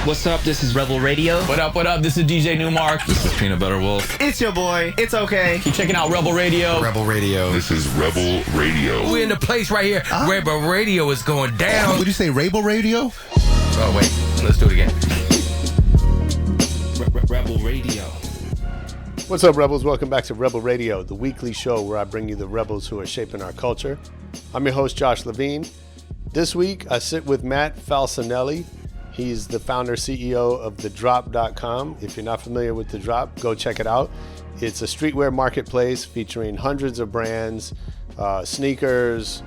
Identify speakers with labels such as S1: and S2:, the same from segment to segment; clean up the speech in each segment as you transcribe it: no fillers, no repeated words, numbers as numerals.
S1: What's up? This is Rebel Radio.
S2: What up? What up? This is DJ Newmark.
S3: This is Peanut Butter Wolf.
S1: It's your boy. It's okay.
S2: Keep checking out Rebel Radio.
S3: Rebel Radio.
S4: This is Rebel Radio.
S5: We're in the place right here. Rebel Radio is going down.
S3: Would you say Rebel Radio?
S5: Oh, wait. Let's do it again.
S1: Rebel Radio.
S6: What's up, Rebels? Welcome back to Rebel Radio, the weekly show where I bring you the rebels who are shaping our culture. I'm your host, Josh Levine. This week, I sit with Matt Falcinelli. He's the founder, CEO of TheDrop.com. If you're not familiar with TheDrop, go check it out. It's a streetwear marketplace featuring hundreds of brands, sneakers,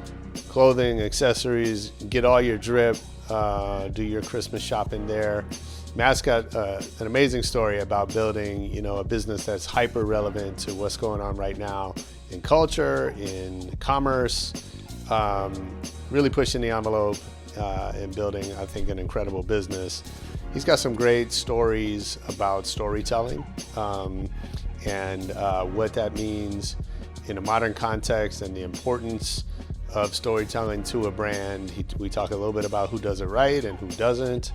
S6: clothing, accessories. Get all your drip, do your Christmas shopping there. Matt's got an amazing story about building, a business that's hyper relevant to what's going on right now in culture, in commerce, really pushing the envelope and building, I think, an incredible business. He's got some great stories about storytelling and what that means in a modern context and the importance of storytelling to a brand. We talk a little bit about who does it right and who doesn't.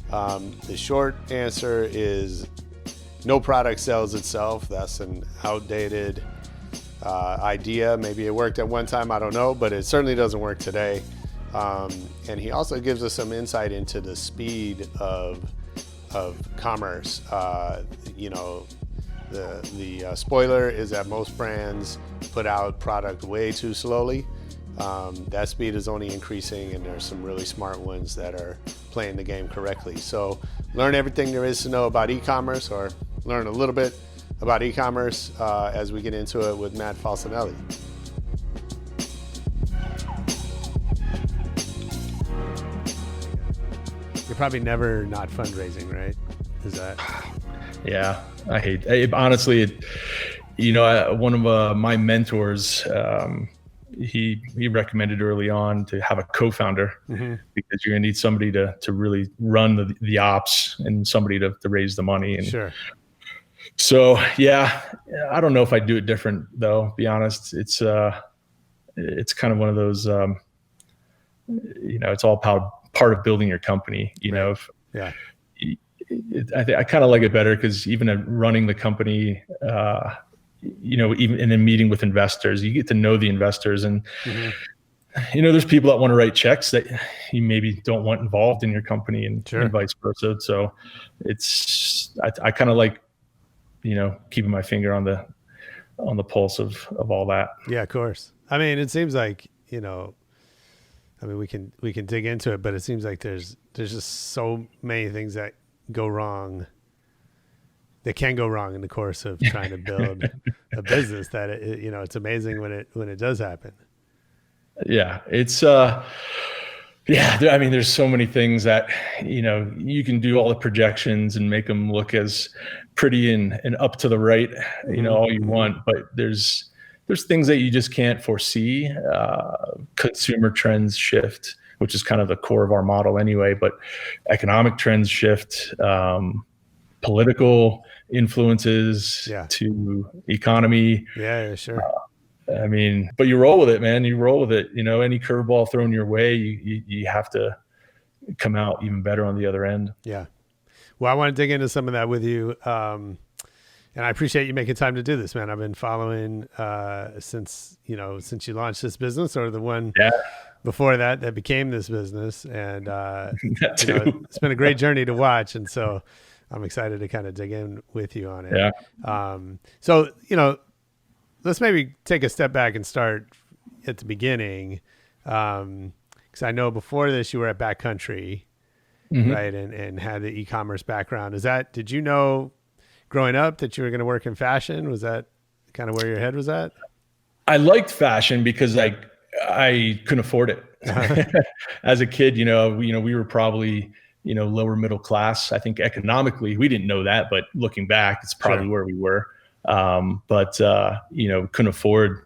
S6: The short answer is no product sells itself. That's an outdated idea. Maybe it worked at one time, I don't know, but it certainly doesn't work today. And he also gives us some insight into the speed of commerce. The spoiler is that most brands put out product way too slowly. That speed is only increasing, and there's some really smart ones that are playing the game correctly. So learn everything there is to know about e-commerce, or learn a little bit about e-commerce as we get into it with Matt Falcinelli. You're probably never not fundraising, right? Is that?
S7: Yeah, I hate it. Honestly, one of my mentors, he recommended early on to have a co-founder because you're gonna need somebody to really run the ops and somebody to raise the money. And sure. So yeah, I don't know if I'd do it different though. Be honest, it's kind of one of those, it's all part of building your company. I kind of like it better because even at running the company, even in a meeting with investors, you get to know the investors, and there's people that want to write checks that you maybe don't want involved in your company, and vice versa. So I kind of like keeping my finger on the pulse of all that.
S6: Yeah, of course. I mean, it seems like we can dig into it, but it seems like there's just so many things that go wrong. They can go wrong in the course of trying to build a business that it's amazing when it does happen.
S7: Yeah, it's there's so many things that you can do all the projections and make them look as pretty and up to the right, all you want, but there's things that you just can't foresee. Consumer trends shift, which is kind of the core of our model anyway, but economic trends shift, political influences to economy.
S6: Yeah, sure.
S7: But you roll with it, man. You roll with it. Any curveball thrown your way, you have to come out even better on the other end. Yeah.
S6: Well, I want to dig into some of that with you. And I appreciate you making time to do this, man. I've been following since you launched this business, or the one before that became this business. And it's been a great journey to watch. And so I'm excited to kind of dig in with you on it. Yeah. So, let's maybe take a step back and start at the beginning. Because I know before this you were at Backcountry, right? And had the e-commerce background. Did you know growing up that you were going to work in fashion? Was that kind of where your head was at?
S7: I liked fashion because I couldn't afford it. As a kid, we were probably, lower middle class. I think economically we didn't know that, but looking back, it's probably where we were. But couldn't afford,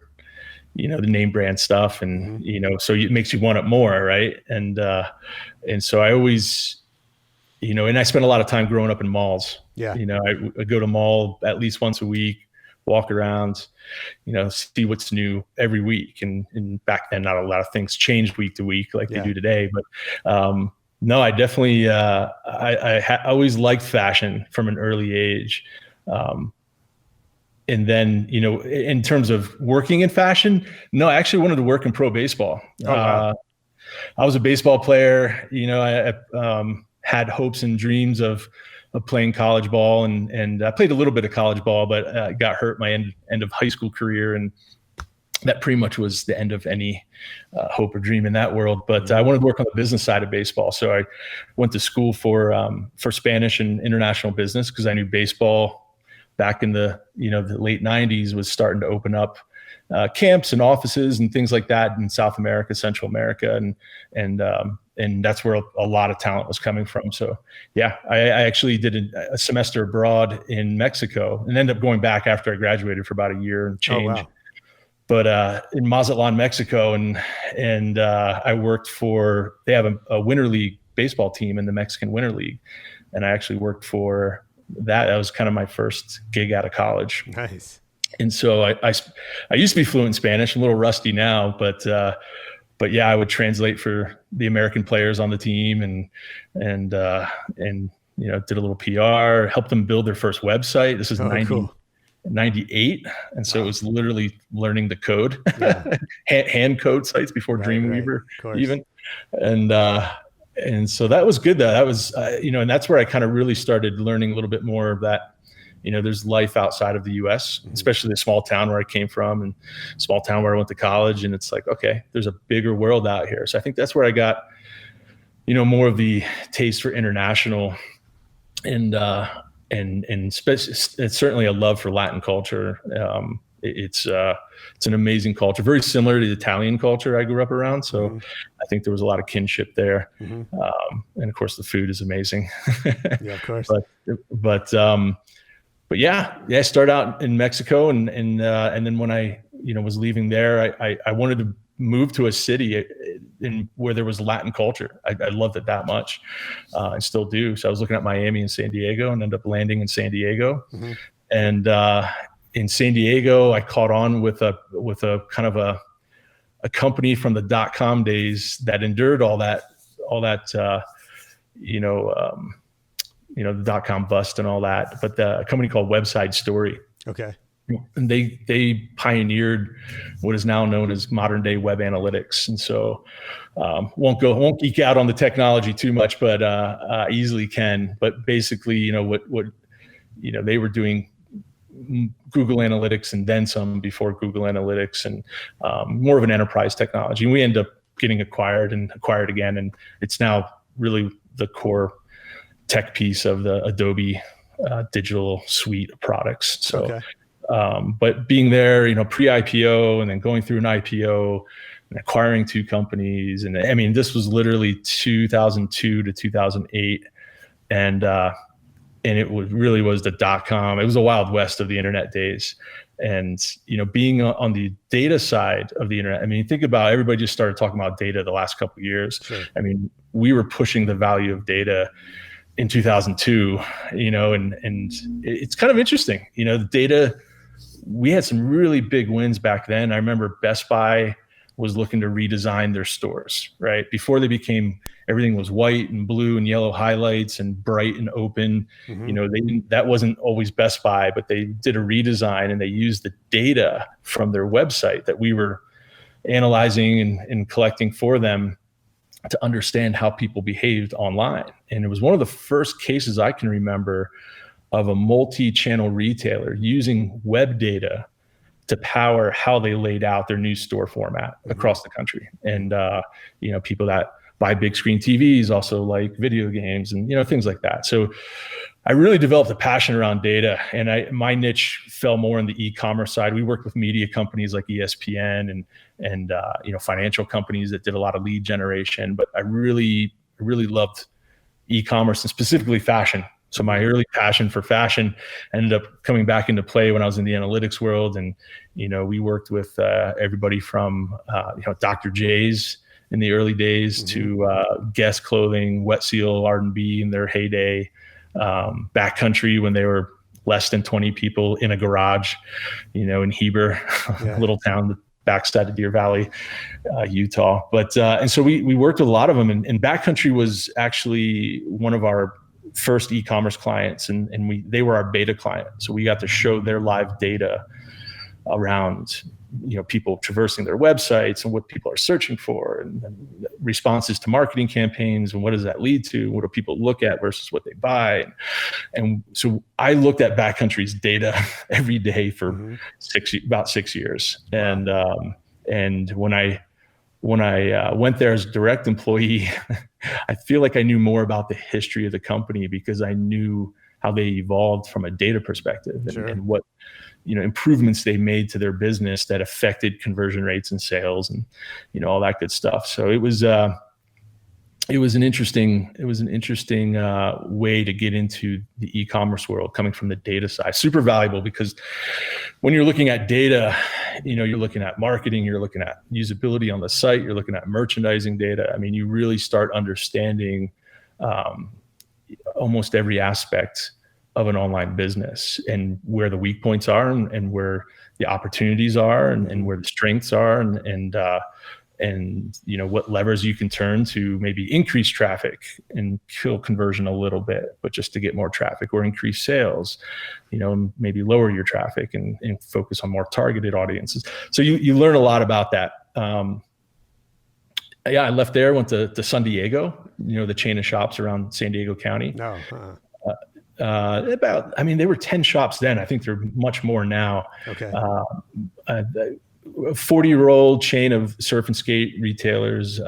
S7: the name brand stuff, and, so it makes you want it more. Right. And so I always, and I spent a lot of time growing up in malls. Yeah. I go to mall at least once a week, walk around, see what's new every week. And back then, not a lot of things changed week to week like they do today. But No, I definitely, I always liked fashion from an early age. And then, in terms of working in fashion, no, I actually wanted to work in pro baseball.
S6: Oh, wow.
S7: I was a baseball player. I had hopes and dreams of playing college ball, and I played a little bit of college ball, but got hurt my end of high school career, and that pretty much was the end of any hope or dream in that world. But I wanted to work on the business side of baseball, so I went to school for Spanish and international business because I knew baseball back in the late 90s was starting to open up camps and offices and things like that in South America, Central America, and that's where a lot of talent was coming from. So yeah, I actually did a semester abroad in Mexico and ended up going back after I graduated for about a year and change.
S6: Oh, wow.
S7: But in Mazatlan, Mexico, and I worked for, they have a winter league baseball team in the Mexican Winter League, and I actually worked for that. That was kind of my first gig out of college.
S6: Nice.
S7: And so I used to be fluent in Spanish, a little rusty now, but yeah, I would translate for the American players on the team and did a little PR, helped them build their first website. This is 98. And so it was literally learning the code, hand code sites before Dreamweaver even. And so that was good though. That was, and that's where I kind of really started learning a little bit more of that. There's life outside of the US, especially the small town where I came from and small town where I went to college. And it's like, okay, there's a bigger world out here. So I think that's where I got, more of the taste for international and it's certainly a love for Latin culture. It's an amazing culture, very similar to the Italian culture I grew up around. So I think there was a lot of kinship there. And of course the food is amazing.
S6: Yeah, of course.
S7: But yeah, I started out in Mexico and then when I, was leaving there, I wanted to move to a city where there was Latin culture. I loved it that much. I still do. So I was looking at Miami and San Diego and ended up landing in San Diego. And, in San Diego, I caught on with a kind of a company from the .com days that endured all that, the .com bust and all that. But a company called Website Story.
S6: Okay.
S7: And they pioneered what is now known as modern day web analytics. And so won't geek out on the technology too much, but easily can. But basically, what they were doing Google Analytics and then some before Google Analytics and more of an enterprise technology. And we end up getting acquired again. And it's now really the core tech piece of the Adobe digital suite of products. So, but being there, pre-IPO and then going through an IPO and acquiring two companies. And I mean, this was literally 2002 to 2008. And it really was the .com. It was the Wild West of the internet days. And, being on the data side of the internet, I mean, think about everybody just started talking about data the last couple of years. Sure. I mean, we were pushing the value of data in 2002, and it's kind of interesting, the data, we had some really big wins back then. I remember Best Buy was looking to redesign their stores, right? Before they became, everything was white and blue and yellow highlights and bright and open. That wasn't always Best Buy, but they did a redesign and they used the data from their website that we were analyzing and collecting for them to understand how people behaved online. And it was one of the first cases I can remember of a multi-channel retailer using web data to power how they laid out their new store format across the country. And, people that buy big screen TVs also like video games and, things like that. So I really developed a passion around data, and my niche fell more on the e-commerce side. We worked with media companies like ESPN and financial companies that did a lot of lead generation, but I really loved e-commerce and specifically fashion. So my early passion for fashion ended up coming back into play when I was in the analytics world. And, we worked with everybody from, Dr. J's in the early days to Guess Clothing, Wet Seal, R&B in their heyday, Backcountry when they were less than 20 people in a garage, in Heber, a little town backside of Deer Valley, Utah. But and so we worked with a lot of them, and Backcountry was actually one of our first e-commerce clients, and they were our beta client. So we got to show their live data around, people traversing their websites and what people are searching for, and responses to marketing campaigns, and what does that lead to? What do people look at versus what they buy? And so I looked at Backcountry's data every day for about 6 years. And when I went there as a direct employee, I feel like I knew more about the history of the company because I knew how they evolved from a data perspective and what improvements they made to their business that affected conversion rates and sales and all that good stuff. So it was an interesting way to get into the e-commerce world, coming from the data side. Super valuable, because when you're looking at data, you're looking at marketing, you're looking at usability on the site, you're looking at merchandising data. I mean, you really start understanding almost every aspect of an online business, and where the weak points are, and where the opportunities are, and where the strengths are, and what levers you can turn to maybe increase traffic and kill conversion a little bit, but just to get more traffic, or increase sales, and maybe lower your traffic and focus on more targeted audiences. So you learn a lot about that. I left there, went to San Diego, the chain of shops around San Diego County. They were 10 shops then. I think they're much more now. Okay. A 40-year-old chain of surf and skate retailers.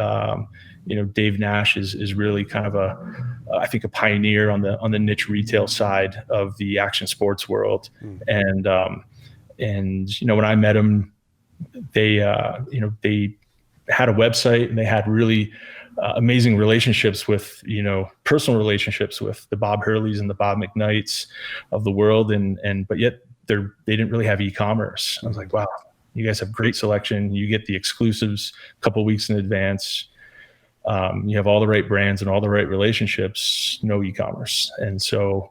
S7: Dave Nash is really kind of I think a pioneer on the niche retail side of the action sports world. And when I met him, they had a website, and they had really amazing relationships with, personal relationships with the Bob Hurleys and the Bob McKnights of the world. But yet they didn't really have e-commerce. I was like, wow, you guys have great selection. You get the exclusives a couple of weeks in advance. You have all the right brands and all the right relationships, no e-commerce. And so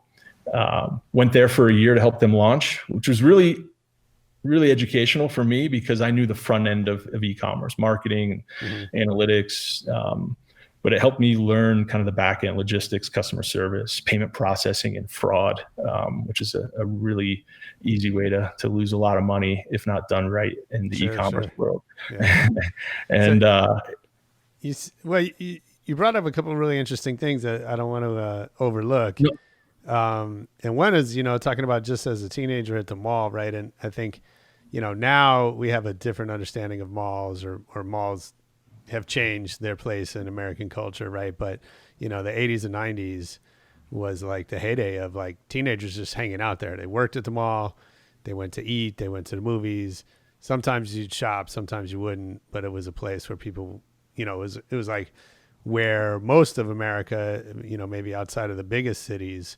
S7: went there for a year to help them launch, which was really, really educational for me, because I knew the front end of e-commerce, marketing, analytics, but it helped me learn kind of the back end, logistics, customer service, payment processing, and fraud, which is a really easy way to lose a lot of money if not done right in the e-commerce world. Yeah. And
S6: you brought up a couple of really interesting things that I don't want to overlook. Nope. And one is, talking about just as a teenager at the mall, right? And I think, now we have a different understanding of malls, or malls have changed their place in American culture, right? But, the 80s and 90s was like the heyday of like teenagers just hanging out there. They worked at the mall, they went to eat, they went to the movies. Sometimes you'd shop, sometimes you wouldn't, but it was a place where people, it was like where most of America, maybe outside of the biggest cities,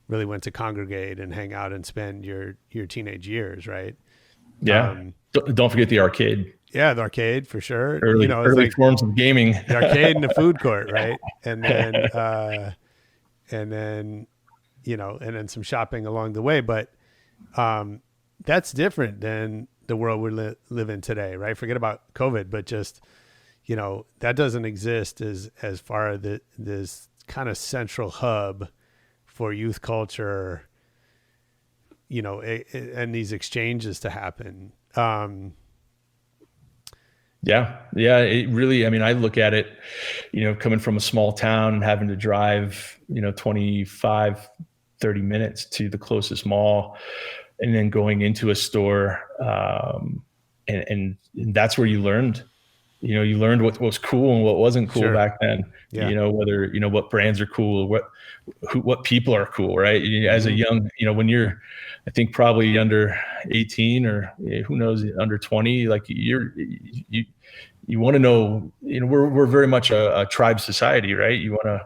S6: really went to congregate and hang out and spend your teenage years, right?
S7: Yeah. Don't forget the arcade.
S6: Yeah, the arcade for sure.
S7: Early like forms of gaming.
S6: The arcade and the food court, right? And then some shopping along the way. But that's different than the world we live in today, right? Forget about COVID, but just that doesn't exist as far as this kind of central hub for youth culture, and these exchanges to happen.
S7: Yeah. It really, I look at it, coming from a small town and having to drive, 25, 30 minutes to the closest mall, and then going into a store. And that's where you learned. You learned what was cool and what wasn't cool back then. Yeah. Whether what brands are cool, what people are cool, right? As a young, when you're, I think probably under 18 or who knows, under 20, like you want to know. We're very much a tribe society, right? You want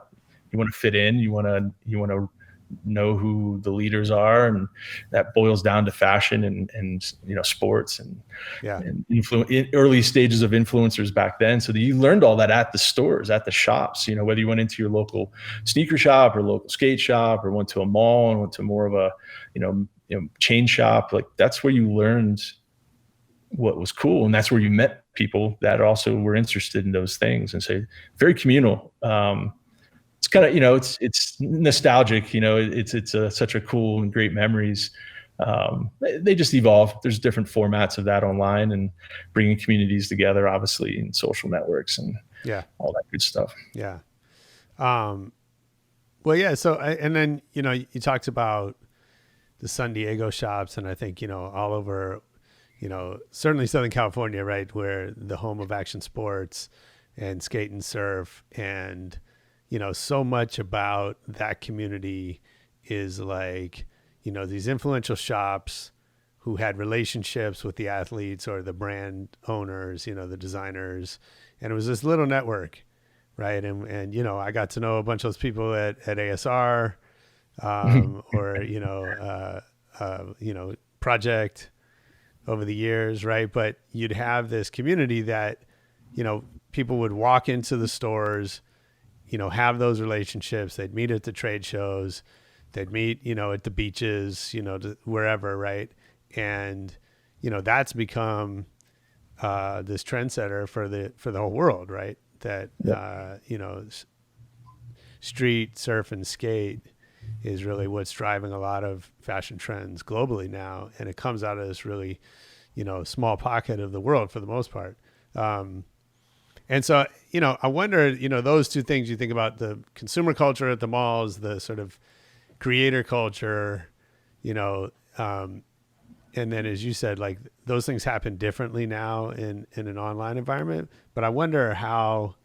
S7: to fit in. You want to know who the leaders are, and that boils down to fashion and sports and early stages of influencers back then. So that you learned all that at the stores, at the shops, whether you went into your local sneaker shop or local skate shop, or went to a mall and went to more of a chain shop. Like that's where you learned what was cool. And that's where you met people that also were interested in those things, and say very communal. It's kind of, it's nostalgic, it's such a cool and great memories. They just evolve. There's different formats of that online, and bringing communities together, obviously, in social networks and all that good stuff.
S6: Yeah. Well, yeah. So, and then, you talked about the San Diego shops, and I think, all over, certainly Southern California, right, where the home of action sports and skate and surf, and, so much about that community is like, these influential shops who had relationships with the athletes or the brand owners, the designers, and it was this little network, right? And I got to know a bunch of those people at ASR, or Project over the years, right? But you'd have this community that, people would walk into the stores, have those relationships. They'd meet at the trade shows. They'd meet, at the beaches, wherever, right? And, that's become this trendsetter for the whole world, right? That, street, surf, and skate is really what's driving a lot of fashion trends globally now. And it comes out of this really, small pocket of the world for the most part. And so, I wonder, those two things, you think about the consumer culture at the malls, the sort of creator culture, and then, as you said, like those things happen differently now in an online environment. But I wonder how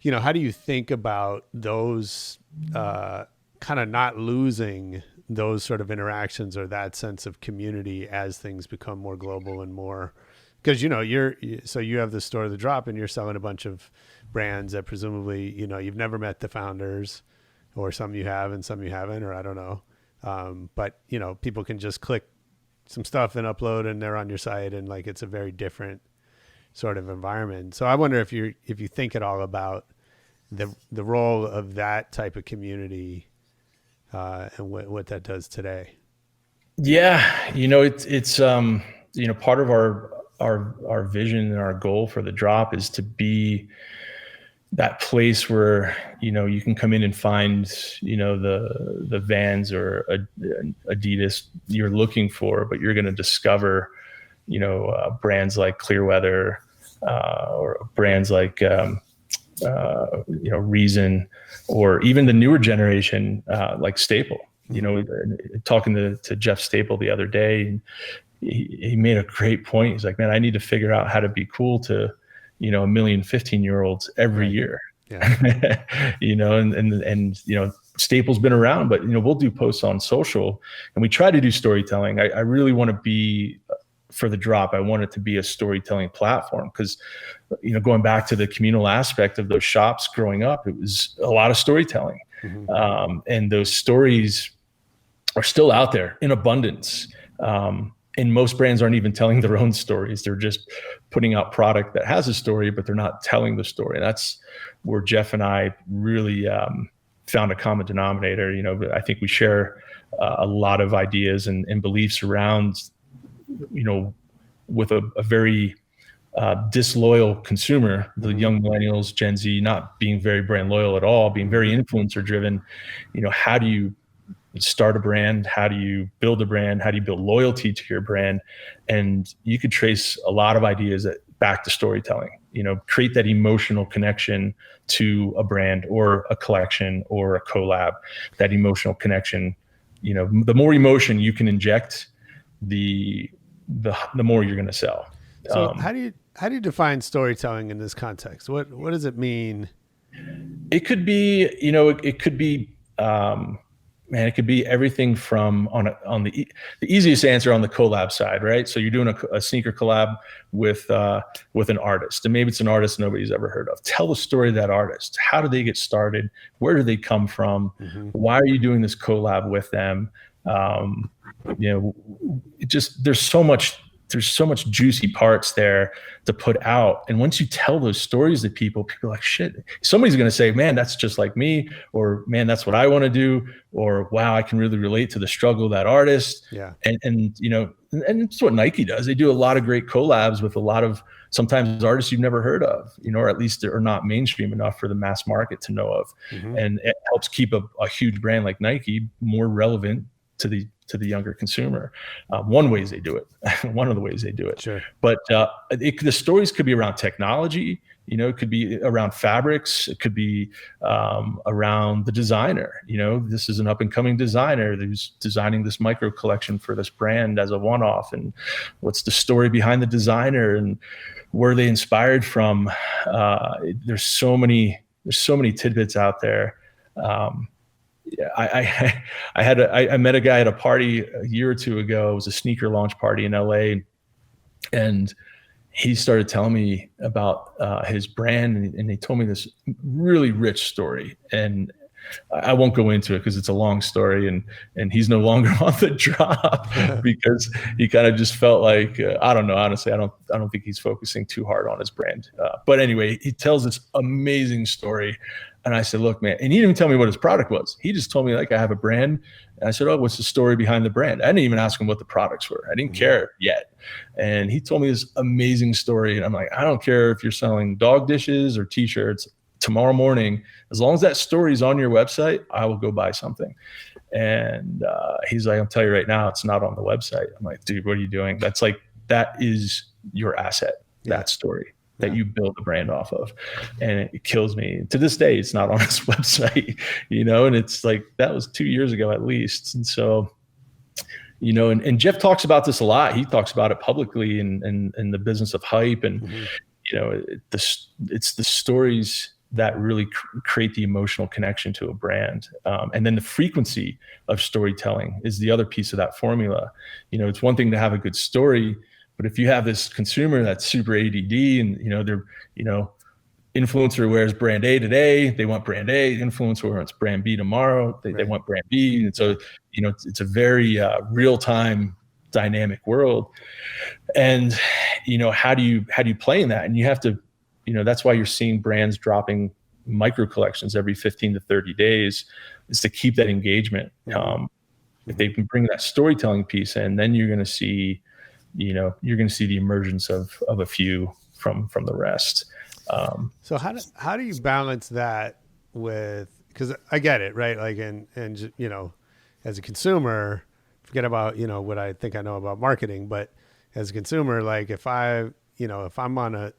S6: do you think about those, kind of not losing those sort of interactions or that sense of community as things become more global and more, because, you have the store, TheDrop, and you're selling a bunch of brands that presumably, you've never met the founders, or some you have and some you haven't, or I don't know. But, people can just click some stuff and upload, and they're on your site, and like, it's a very different sort of environment. So I wonder if you think at all about the role of that type of community, and what that does today.
S7: Yeah. It's part of our vision and our goal for TheDrop is to be that place where, you can come in and find, the Vans or Adidas you're looking for, but you're going to discover, brands like Clearweather, or brands like, Reason, or even the newer generation, like Staple. Talking to Jeff Staple the other day, and he made a great point. He's like, man, I need to figure out how to be cool to, 1 million 15-year-olds every year. Yeah. And Staple's been around, but, we'll do posts on social, and we try to do storytelling. I really want to be, for TheDrop, I want it to be a storytelling platform, because, going back to the communal aspect of those shops growing up, it was a lot of storytelling. Mm-hmm. And those stories are still out there in abundance. And most brands aren't even telling their own stories. They're just putting out product that has a story, but they're not telling the story. And that's where Jeff and I really found a common denominator. I think we share a lot of ideas and beliefs around, with a very disloyal consumer, the young millennials, Gen Z, not being very brand loyal at all, being very influencer driven. How do you start a brand? How do you build a brand? How do you build loyalty to your brand? And you could trace a lot of ideas back to storytelling, create that emotional connection to a brand or a collection or a collab. That emotional connection, the more emotion you can inject, the more you're going to sell.
S6: So how do you define storytelling in this context? What does it mean?
S7: It could be, it could be, it could be everything from on the easiest answer on the collab side, right? So you're doing a sneaker collab with an artist, and maybe it's an artist nobody's ever heard of. Tell the story of that artist. How did they get started? Where did they come from? Mm-hmm. Why are you doing this collab with them? There's so much juicy parts there to put out. And once you tell those stories to people are like, shit, somebody's going to say, man, that's just like me, or man, that's what I want to do, or wow, I can really relate to the struggle of that artist.
S6: Yeah.
S7: And and it's what Nike does. They do a lot of great collabs with a lot of sometimes artists you've never heard of, or at least they're not mainstream enough for the mass market to know of. And it helps keep a huge brand like Nike more relevant to the younger consumer. One of the ways they do it. Sure. But the stories could be around technology. It could be around fabrics. It could be around the designer. This is an up and coming designer who's designing this micro collection for this brand as a one-off. And what's the story behind the designer and where they inspired from? There's so many tidbits out there. I met a guy at a party a year or two ago. It was a sneaker launch party in LA, and he started telling me about his brand, and he told me this really rich story. And I won't go into it because it's a long story, and he's no longer on TheDrop because he kind of just felt like I don't know. Honestly, I don't think he's focusing too hard on his brand. But anyway, he tells this amazing story. And I said, look, man, and he didn't even tell me what his product was. He just told me, like, I have a brand. And I said, oh, what's the story behind the brand? I didn't even ask him what the products were. I didn't care yet. And he told me this amazing story. And I'm like, I don't care if you're selling dog dishes or T-shirts tomorrow morning. As long as that story is on your website, I will go buy something. And he's like, I'll tell you right now, it's not on the website. I'm like, dude, what are you doing? That is your asset, that story that you build the brand off of. And it kills me. To this day, it's not on his website, and it's like, that was 2 years ago at least. And so, and Jeff talks about this a lot. He talks about it publicly in the business of hype. And, it's the stories that really create the emotional connection to a brand. And then the frequency of storytelling is the other piece of that formula. It's one thing to have a good story, but if you have this consumer that's super ADD and, they're, influencer wears brand A today, they want brand A. Influencer wants brand B tomorrow, they want brand B. And so, it's a very real-time dynamic world. And, how do you play in that? And you have to, that's why you're seeing brands dropping micro collections every 15 to 30 days, is to keep that engagement. If they can bring that storytelling piece in, then you're going to see, the emergence of a few from the rest.
S6: So how do you balance that with, because I get it, right? Like, and as a consumer, forget about, what I think I know about marketing, but as a consumer, like if I'm on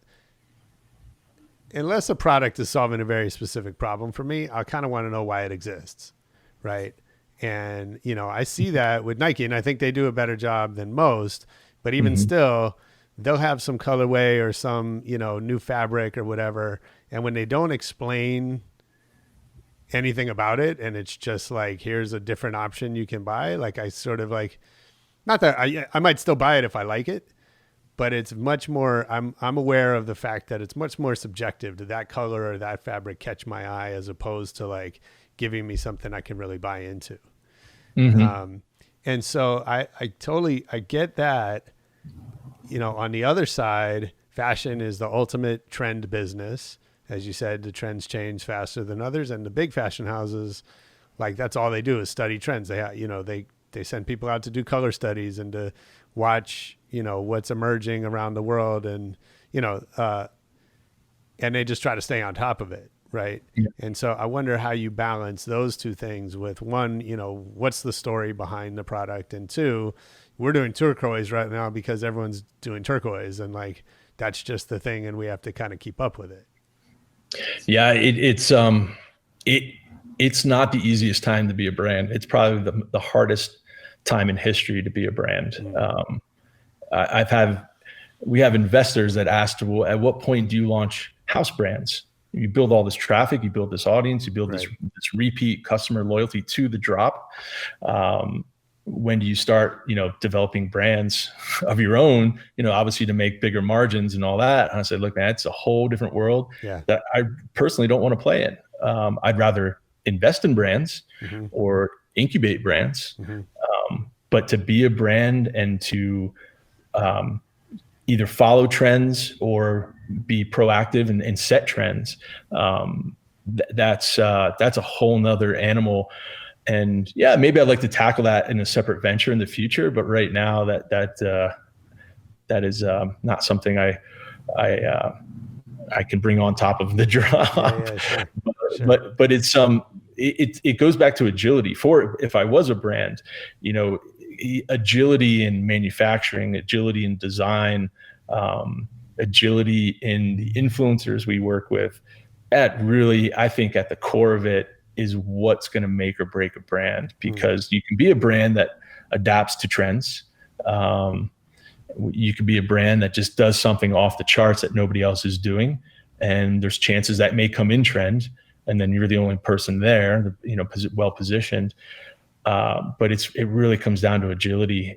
S6: unless a product is solving a very specific problem for me, I kind of want to know why it exists. Right. And, I see that with Nike, and I think they do a better job than most, but even still, they'll have some colorway or some, new fabric or whatever. And when they don't explain anything about it, and it's just like, here's a different option you can buy. Like, I sort of like, not that I might still buy it if I like it, but it's much more, I'm aware of the fact that it's much more subjective. Did that color or that fabric catch my eye, as opposed to like giving me something I can really buy into. And so I get that, on the other side, fashion is the ultimate trend business. As you said, the trends change faster than others, and the big fashion houses, like, that's all they do is study trends. They send people out to do color studies and to watch, what's emerging around the world, and, and they just try to stay on top of it. Right. Yeah. And so I wonder how you balance those two things with, one, what's the story behind the product? And two, we're doing turquoise right now because everyone's doing turquoise, and like, that's just the thing, and we have to kind of keep up with it.
S7: Yeah. It's not the easiest time to be a brand. It's probably the hardest time in history to be a brand. We have investors that asked, well, at what point do you launch house brands? You build all this traffic, you build this audience, you build this repeat customer loyalty to TheDrop. When do you start, developing brands of your own, obviously to make bigger margins and all that? And I said, look, man, it's a whole different world that I personally don't want to play in. I'd rather invest in brands or incubate brands. But to be a brand and to either follow trends or be proactive and set trends, that's a whole nother animal. And yeah, maybe I'd like to tackle that in a separate venture in the future, but right now that is not something I can bring on top of the drop.
S6: Sure.
S7: But it's it goes back to agility. If I was a brand, agility in manufacturing, agility in design, agility in the influencers we work with, I think at the core of it is what's going to make or break a brand, because you can be a brand that adapts to trends. You could be a brand that just does something off the charts that nobody else is doing. And there's chances that may come in trend, and then you're the only person there, well positioned. But it really comes down to agility,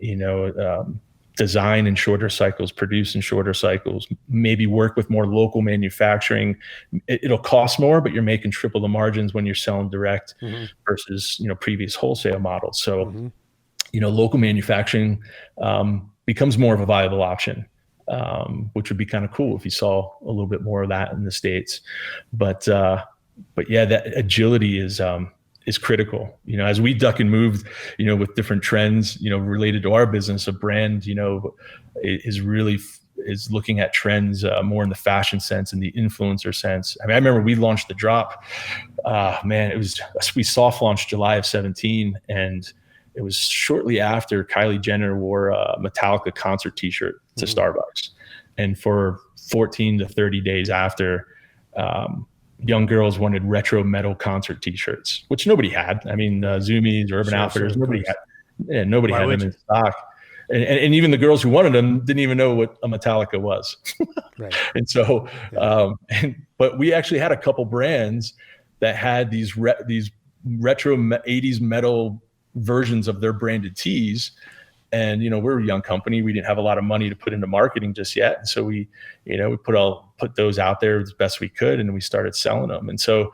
S7: design in shorter cycles, produce in shorter cycles, maybe work with more local manufacturing. It'll cost more, but you're making triple the margins when you're selling direct versus, previous wholesale models. So, local manufacturing becomes more of a viable option, which would be kind of cool if you saw a little bit more of that in the States. But yeah, that agility is critical. As we duck and move, with different trends, related to our business, a brand, is looking at trends more in the fashion sense and the influencer sense. I mean, I remember we launched TheDrop. We soft launched July of 2017, and it was shortly after Kylie Jenner wore a Metallica concert T-shirt to Starbucks, and for 14 to 30 days after, young girls wanted retro metal concert T-shirts, which nobody had. I mean, Zoomies, Urban Outfitters, nobody had them in stock. And even the girls who wanted them didn't even know what a Metallica was. Right. And so, but we actually had a couple brands that had these retro 80s metal versions of their branded tees. And, we're a young company. We didn't have a lot of money to put into marketing just yet. And so we put those out there as best we could, and we started selling them. And so,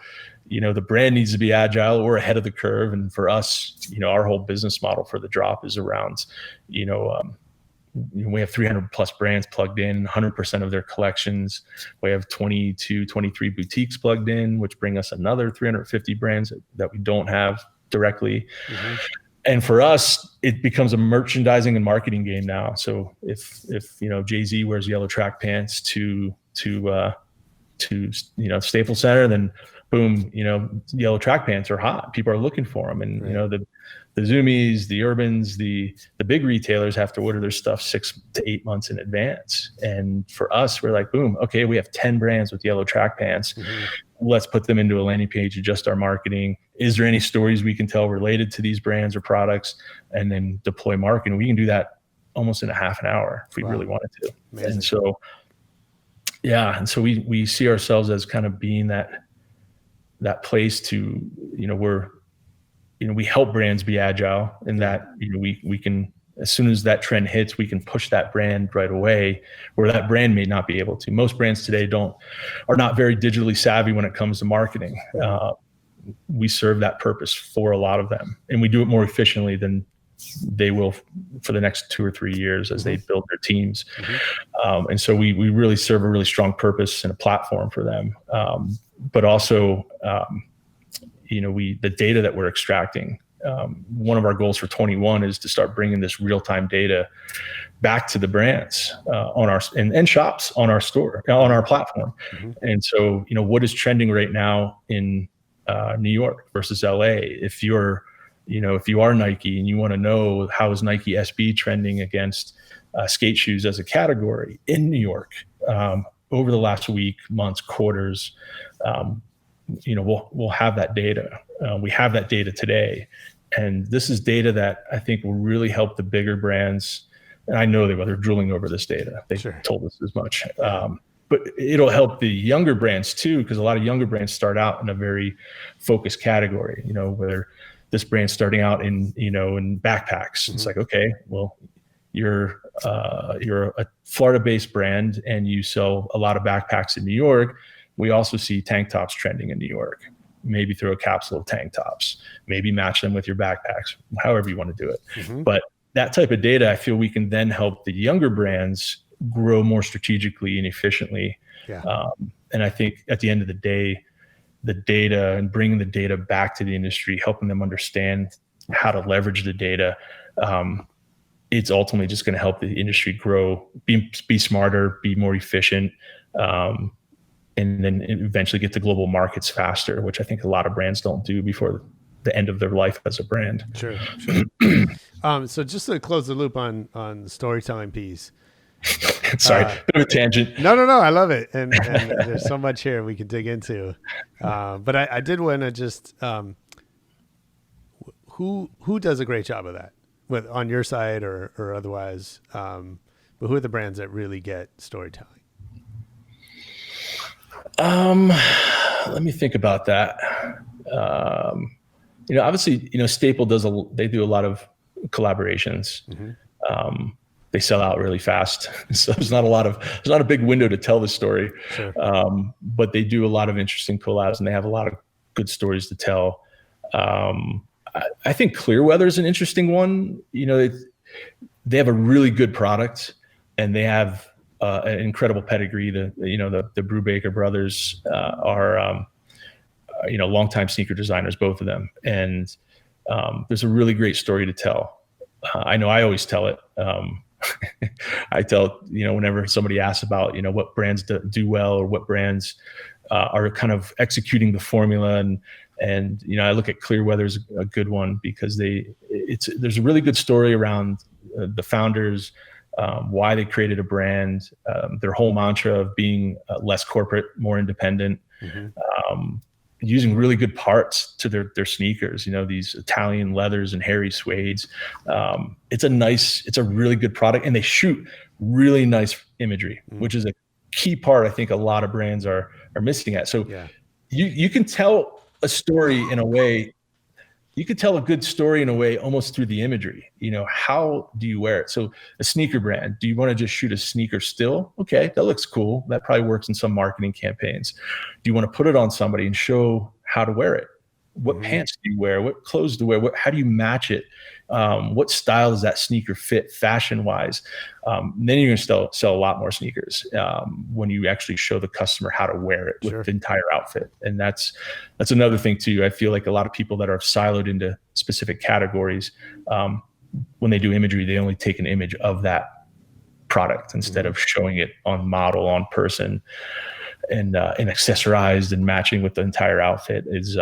S7: the brand needs to be agile. We're ahead of the curve. And for us, our whole business model for TheDrop is around, we have 300 plus brands plugged in, 100% of their collections. We have 22, 23 boutiques plugged in, which bring us another 350 brands that we don't have directly. And for us, it becomes a merchandising and marketing game now. So if Jay-Z wears yellow track pants to Staples Center, then boom, yellow track pants are hot. People are looking for them, and the Zoomies, the Urbans, the big retailers have to order their stuff 6 to 8 months in advance. And for us, we're like, boom, okay, we have 10 brands with yellow track pants. Let's put them into a landing page, adjust our marketing. Is there any stories we can tell related to these brands or products, and then deploy marketing? We can do that almost in a half an hour if we really wanted to. Amazing. And so, and so we see ourselves as kind of being that place to, we help brands be agile, in that, we can, as soon as that trend hits, we can push that brand right away, where that brand may not be able to. Most brands today are not very digitally savvy when it comes to marketing. We serve that purpose for a lot of them, and we do it more efficiently than they will for the next 2 or 3 years as they build their teams. And so we really serve a really strong purpose and a platform for them. But also, the data that we're extracting, one of our goals for 21 is to start bringing this real-time data back to the brands on our and shops on our store, on our platform. And so, what is trending right now in New York versus LA? If you are Nike and you want to know how is Nike SB trending against skate shoes as a category in New York over the last week, months, quarters, we'll have that data. We have that data today, and this is data that I think will really help the bigger brands. And I know they're drooling over this data. They told us as much. But it'll help the younger brands too, because a lot of younger brands start out in a very focused category. Whether this brand's starting out in backpacks, it's like, okay, well, you're a Florida-based brand and you sell a lot of backpacks in New York. We also see tank tops trending in New York. Maybe throw a capsule of tank tops, maybe match them with your backpacks, however you want to do it. But that type of data, I feel we can then help the younger brands grow more strategically and efficiently. And I think at the end of the day, the data and bringing the data back to the industry, helping them understand how to leverage the data, it's ultimately just going to help the industry grow, be smarter, be more efficient, and then eventually get to global markets faster, which I think a lot of brands don't do before the end of their life as a brand.
S6: Sure. So just to close the loop on the storytelling piece.
S7: Sorry, bit of a tangent.
S6: No, I love it, and there's so much here we can dig into. But I did want to just who does a great job of that, on your side or otherwise. But who are the brands that really get storytelling?
S7: Let me think about that. Obviously, Staple they do a lot of collaborations. Mm-hmm. They sell out really fast. So there's not a big window to tell the story. Sure. But they do a lot of interesting collabs and they have a lot of good stories to tell. I think Clearweather is an interesting one. They have a really good product and they have an incredible pedigree. The Brubaker brothers are longtime sneaker designers, both of them. And there's a really great story to tell. I know I always tell it. I tell, whenever somebody asks about, what brands do well or what brands are kind of executing the formula. And I look at Clearweather as a good one because there's a really good story around the founders, why they created a brand, their whole mantra of being less corporate, more independent, using really good parts to their sneakers, these Italian leathers and hairy suedes. It's a really good product and they shoot really nice imagery, which is a key part I think a lot of brands are missing at. So you can tell a story in a way, you could tell a good story in a way almost through the imagery. How do you wear it? So a sneaker brand, do you want to just shoot a sneaker still? Okay, that looks cool. That probably works in some marketing campaigns. Do you want to put it on somebody and show how to wear it? What pants do you wear? What clothes do you wear? How do you match it? What style does that sneaker fit fashion wise? Then you're going to sell a lot more sneakers when you actually show the customer how to wear it with the entire outfit. And that's another thing too. I feel like a lot of people that are siloed into specific categories, when they do imagery, they only take an image of that product instead of showing it on model, on person, and accessorized and matching with the entire outfit is.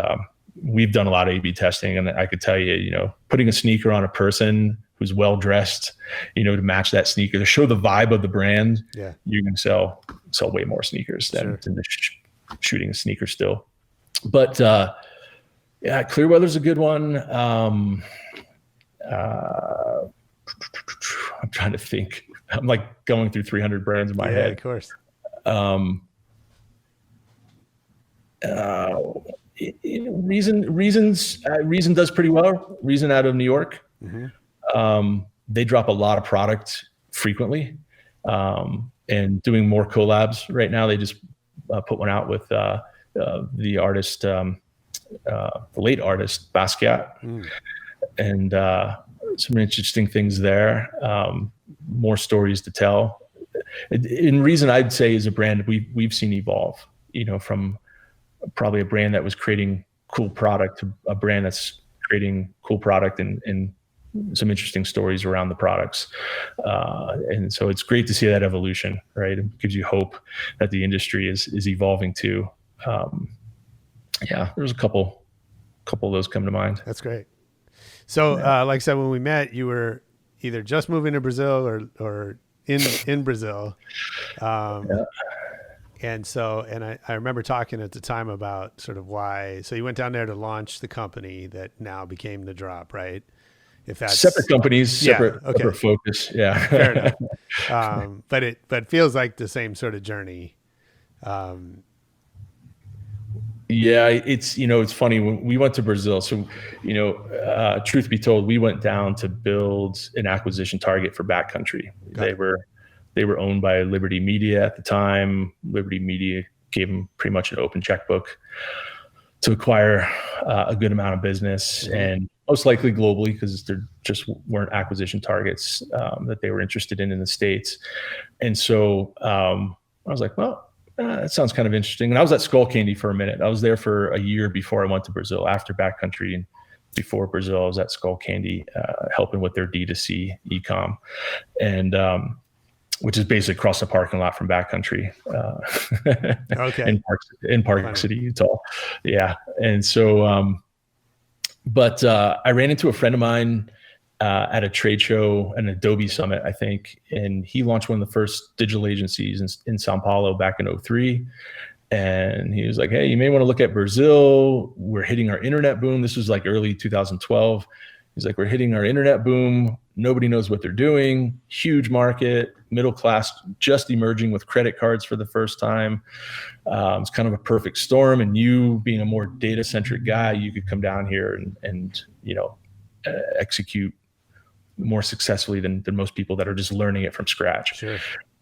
S7: We've done a lot of A/B testing, and I could tell you, putting a sneaker on a person who's well dressed, to match that sneaker, to show the vibe of the brand, you can sell way more sneakers than shooting a sneaker still. But Clearweather's a good one. I'm trying to think. I'm like going through 300 brands in my head.
S6: Of course. Reason does pretty well. Reason out of New York. They drop a lot of product frequently, and doing more collabs right now. They just put one out with the artist, the late artist Basquiat, and some interesting things there. More stories to tell. And Reason, I'd say, is a brand we've seen evolve. From probably a brand that was creating cool product to a brand that's creating cool product and some interesting stories around the products. And so it's great to see that evolution, right? It gives you hope that the industry is evolving too. There's a couple of those come to mind. That's great. So like I said, when we met, you were either just moving to Brazil or in Brazil. And I remember talking at the time about sort of why. So you went down there to launch the company that now became TheDrop, right? If that's
S7: separate companies, separate focus. Yeah,
S6: fair enough. But it feels like the same sort of journey.
S7: It's funny when we went to Brazil. So, truth be told, we went down to build an acquisition target for Backcountry. They were owned by Liberty Media at the time. Liberty Media gave them pretty much an open checkbook to acquire a good amount of business, and most likely globally, because there just weren't acquisition targets that they were interested in the States. And so I was like, well, that sounds kind of interesting. And I was at Skullcandy for a minute. I was there for a year before I went to Brazil. After Backcountry and before Brazil, I was at Skullcandy helping with their D2C ecom, and which is basically across the parking lot from Backcountry
S6: Okay.
S7: in Park City, Utah. Yeah. And so, but I ran into a friend of mine at a trade show, an Adobe Summit, I think, and he launched one of the first digital agencies in Sao Paulo back in 2003. And he was like, hey, you may want to look at Brazil. We're hitting our internet boom. This was like early 2012. He's like, we're hitting our internet boom. Nobody knows what they're doing. Huge market, middle class just emerging with credit cards for the first time. It's kind of a perfect storm. And you being a more data centric guy, you could come down here and execute more successfully than most people that are just learning it from scratch.
S6: Sure.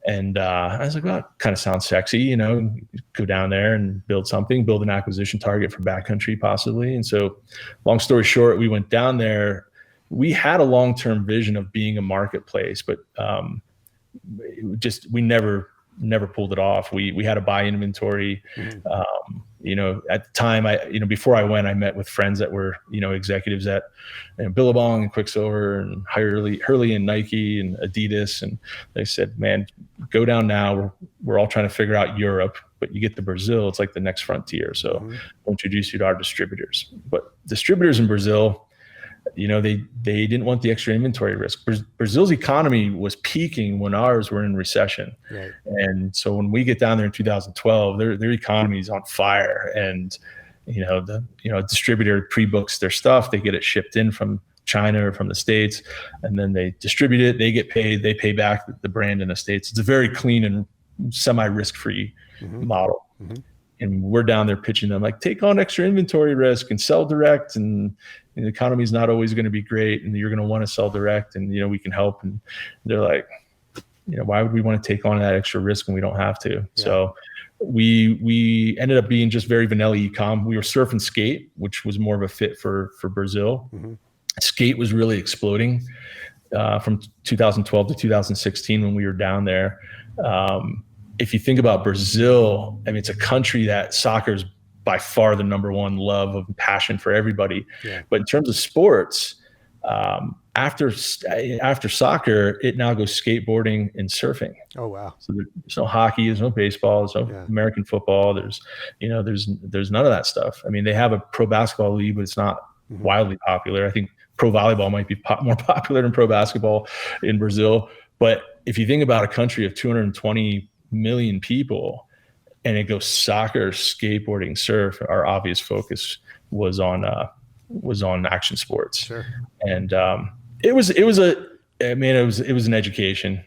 S7: And I was like, well, that kind of sounds sexy, go down there and build an acquisition target for Backcountry possibly. And so long story short, we went down there. We had a long-term vision of being a marketplace, but we never pulled it off. We had to buy inventory. At the time, before I went, I met with friends that were, executives at Billabong and Quicksilver and Hurley and Nike and Adidas. And they said, man, go down now. We're all trying to figure out Europe, but you get to Brazil, it's like the next frontier. So we'll introduce you to our distributors. But distributors in Brazil, they didn't want the extra inventory risk. Brazil's economy was peaking when ours were in recession.
S6: Right.
S7: And so when we get down there in 2012, their economy is on fire. And, the distributor pre-books their stuff. They get it shipped in from China or from the States, and then they distribute it. They get paid. They pay back the brand in the States. It's a very clean and semi-risk-free model. Mm-hmm. And we're down there pitching them like, take on extra inventory risk and sell direct. And the economy is not always going to be great. And you're going to want to sell direct, and, we can help. And they're like, why would we want to take on that extra risk when we don't have to? Yeah. So we ended up being just very vanilla ecom. We were surf and skate, which was more of a fit for Brazil. Mm-hmm. Skate was really exploding from 2012 to 2016 when we were down there. If you think about Brazil, it's a country that soccer is by far the number one love of passion for everybody. Yeah. But in terms of sports, after soccer, it now goes skateboarding and surfing.
S6: Oh, wow.
S7: So there's no hockey, there's no baseball, there's no American football. There's none of that stuff. They have a pro basketball league, but it's not wildly popular. I think pro volleyball might be more popular than pro basketball in Brazil. But if you think about a country of 220 million people, and it goes soccer, skateboarding, surf, our obvious focus was on action sports. Sure. And it was an education,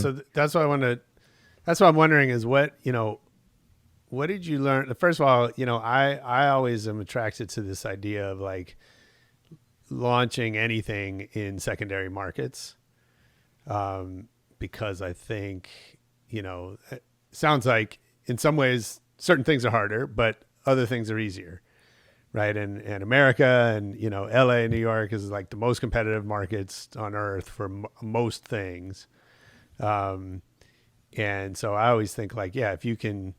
S6: So that's what that's what I'm wondering is what did you learn? First of all, I always am attracted to this idea of like launching anything in secondary markets. Because I think, it sounds like in some ways certain things are harder, but other things are easier, right? And America and, LA and New York is like the most competitive markets on earth for most things. And so I always think like, if you can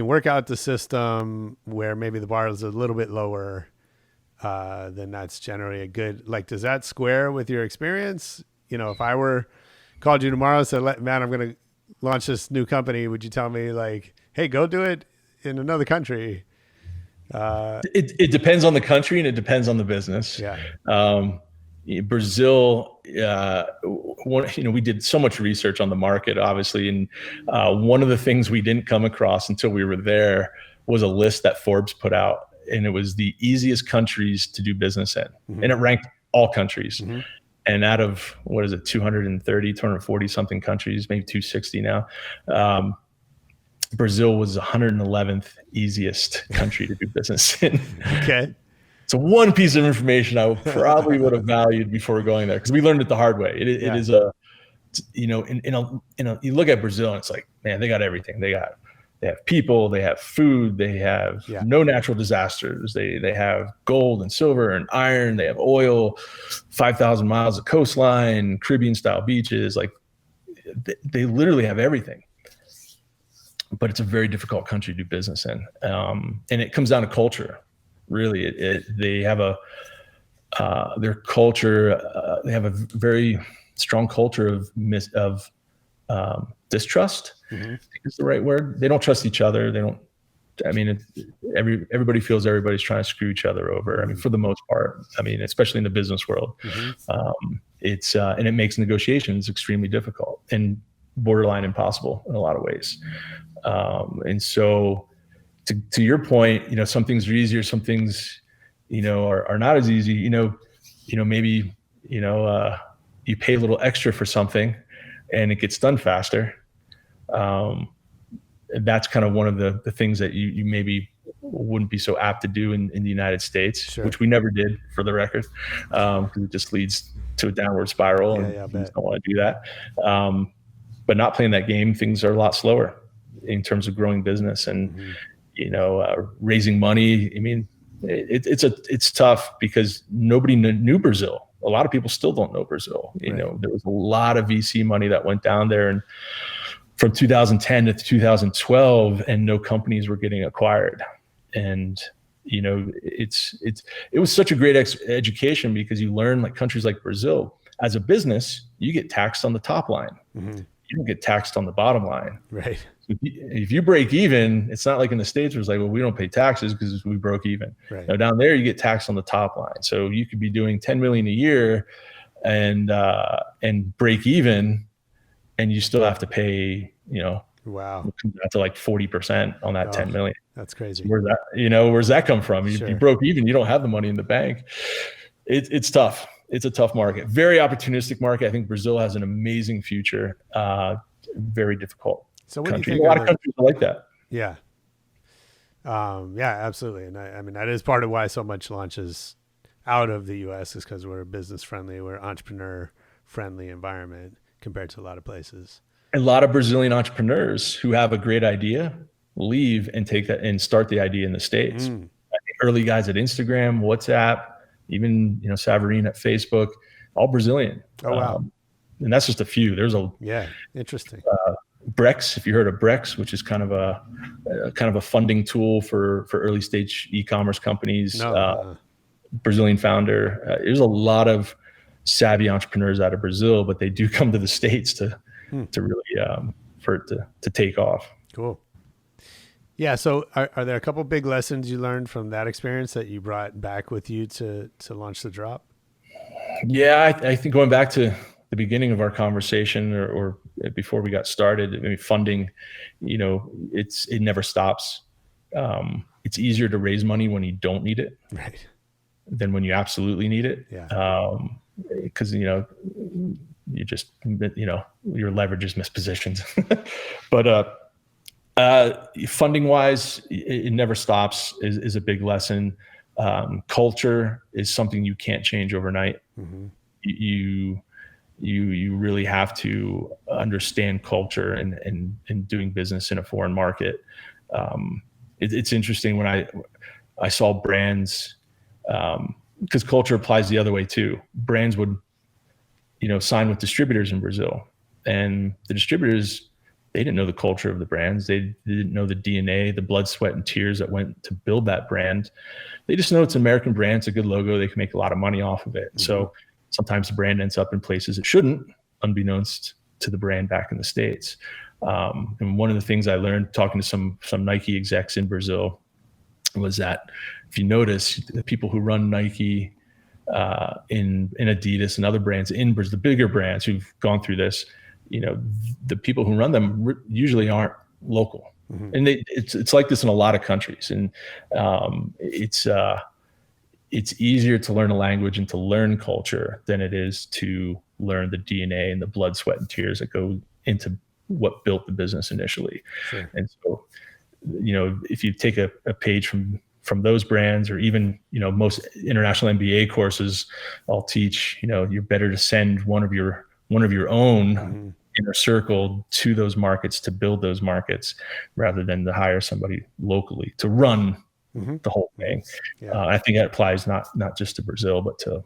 S6: work out the system where maybe the bar is a little bit lower, then that's generally a good, like, does that square with your experience? If I were called you tomorrow and said, man, I'm going to launch this new company, would you tell me like, hey, go do it in another country?
S7: It depends on the country and it depends on the business. Yeah. Brazil, we did so much research on the market, obviously. And one of the things we didn't come across until we were there was a list that Forbes put out. And it was the easiest countries to do business in. Mm-hmm. And it ranked all countries. Mm-hmm. And out of, 240 something countries, maybe 260 now, Brazil was 111th easiest country to do business in. Okay. So one piece of information I probably would have valued before going there, because we learned it the hard way. It is you look at Brazil and it's like, man, they got everything. They have people, they have food, they have no natural disasters. They have gold and silver and iron. They have oil, 5,000 miles of coastline, Caribbean style beaches. Like they literally have everything. but it's a very difficult country to do business in. And it comes down to culture. Really, they have their culture. They have a very strong culture of distrust. I think is the right word. They don't trust each other. They don't. I mean, everybody feels everybody's trying to screw each other over. I mean, for the most part. I mean, especially in the business world, it's and it makes negotiations extremely difficult and borderline impossible in a lot of ways. And so, to your point, some things are easier, some things, are not as easy. Maybe you pay a little extra for something, and it gets done faster. That's kind of one of the things that you maybe wouldn't be so apt to do in the United States, sure. Which we never did, for the record, because it just leads to a downward spiral, and you just don't want to do that. But not playing that game, things are a lot slower in terms of growing business and raising money. I mean, it's tough because nobody knew Brazil. A lot of people still don't know Brazil. Right. There was a lot of VC money that went down there, and from 2010 to 2012, and no companies were getting acquired. And it was such a great education, because you learn, like countries like Brazil, as a business, you get taxed on the top line. You don't get taxed on the bottom line. Right. So if you break even, it's not like in the States where it's like, well, we don't pay taxes because we broke even. Right. Now down there, you get taxed on the top line. So you could be doing 10 million a year and break even, and you still have to pay, wow, to like 40% on that 10 million.
S6: That's crazy.
S7: Where's that come from?
S6: Sure.
S7: You broke even, you don't have the money in the bank. It's tough. It's a tough market, very opportunistic market. I think Brazil has an amazing future. Very difficult.
S6: So what
S7: country.
S6: Do you think
S7: a lot of countries are like that.
S6: Yeah. Yeah, absolutely. And I mean, that is part of why so much launches out of the US, is because we're business friendly, we're entrepreneur friendly environment compared to a lot of places.
S7: A lot of Brazilian entrepreneurs who have a great idea leave and take that and start the idea in the States. I think early guys at Instagram, WhatsApp, even Savarine at Facebook, all Brazilian.
S6: Oh wow!
S7: And that's just a few. There's
S6: interesting.
S7: Brex, if you heard of Brex, which is kind of a funding tool for early stage e-commerce companies. Brazilian founder. There's a lot of savvy entrepreneurs out of Brazil, but they do come to the States to really for it to take off.
S6: Cool. Yeah. So are there a couple big lessons you learned from that experience that you brought back with you to launch TheDrop?
S7: Yeah, I think going back to the beginning of our conversation or before we got started, I mean, funding, it never stops. It's easier to raise money when you don't need it, right, than when you absolutely need it. Yeah. Because, you just, your leverage is mispositioned. But funding wise, it never stops is a big lesson. Culture is something you can't change overnight. You really have to understand culture and doing business in a foreign market. It's interesting when I saw brands, because culture applies the other way too. Brands would, sign with distributors in Brazil, and the distributors, they didn't know the culture of the brands. They didn't know the DNA, the blood, sweat, and tears that went to build that brand. They just know it's an American brand. It's a good logo. They can make a lot of money off of it. So sometimes the brand ends up in places it shouldn't, unbeknownst to the brand back in the States. And one of the things I learned talking to some Nike execs in Brazil was that if you notice, the people who run Nike, in Adidas and other brands in Brazil, the bigger brands who've gone through this, the people who run them usually aren't local. And it's like this in a lot of countries. And it's easier to learn a language and to learn culture than it is to learn the DNA and the blood, sweat, and tears that go into what built the business initially. Sure. And so, if you take a page from those brands, or even, most international MBA courses, I'll teach, you're better to send one of your own inner circle to those markets to build those markets, rather than to hire somebody locally to run the whole thing. Yeah. I think that applies not just to Brazil, but to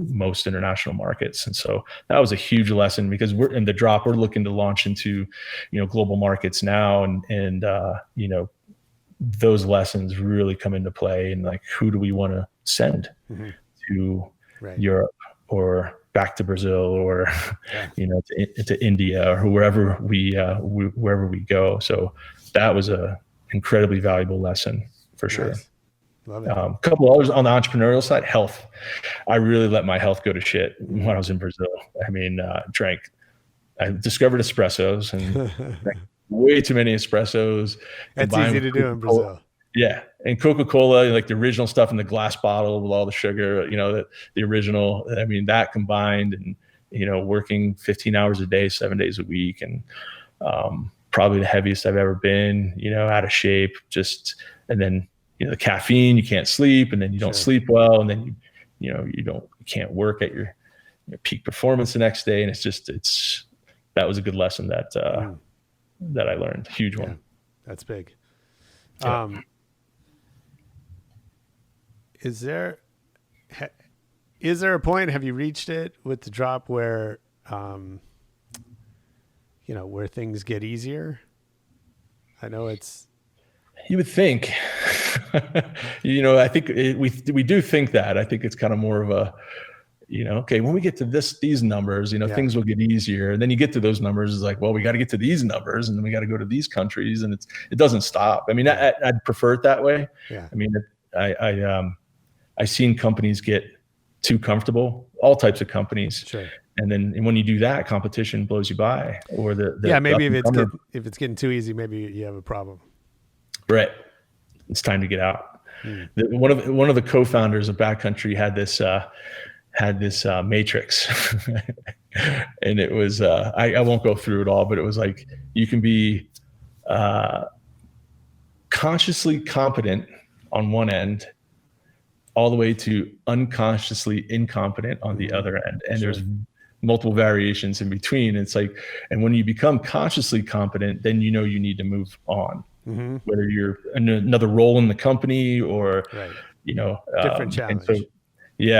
S7: most international markets. And so that was a huge lesson, because we're in TheDrop, we're looking to launch into, global markets now. And those lessons really come into play. And like, who do we want to send to Europe or back to Brazil or, to India or wherever we go. So that was a incredibly valuable lesson for sure.
S6: Love it.
S7: A couple others on the entrepreneurial side, health. I really let my health go to shit when I was in Brazil. I mean, I discovered espressos and drank way too many espressos.
S6: That's easy to do in Brazil.
S7: Yeah. And Coca-Cola, like the original stuff in the glass bottle with all the sugar, the original, I mean, that combined, and, working 15 hours a day, 7 days a week, and probably the heaviest I've ever been, out of shape, and then, the caffeine, you can't sleep, and then you don't sleep well. And then you can't work at your peak performance the next day. And that was a good lesson that I learned. Huge one.
S6: That's big.
S7: Yeah.
S6: Is there a point, have you reached it with TheDrop where, where things get easier? I know
S7: you would think, I think we do think that. I think it's kind of more of a, okay, when we get to these numbers, things will get easier. And then you get to those numbers, it's like, well, we got to get to these numbers, and then we got to go to these countries, and it doesn't stop. I mean, I'd prefer it that way. Yeah. I mean, I've seen companies get too comfortable, all types of companies.
S6: Sure.
S7: And then when you do that, competition blows you by, or
S6: maybe if it's getting too easy, maybe you have a problem. Right.
S7: It's time to get out. One of the co-founders of Backcountry had this matrix, and it was I won't go through it all, but it was like, you can be consciously competent on one end, all the way to unconsciously incompetent on the other end, and there's multiple variations in between. It's like, and when you become consciously competent, then you need to move on. Whether you're in another role in the company or,
S6: different challenge.
S7: So, he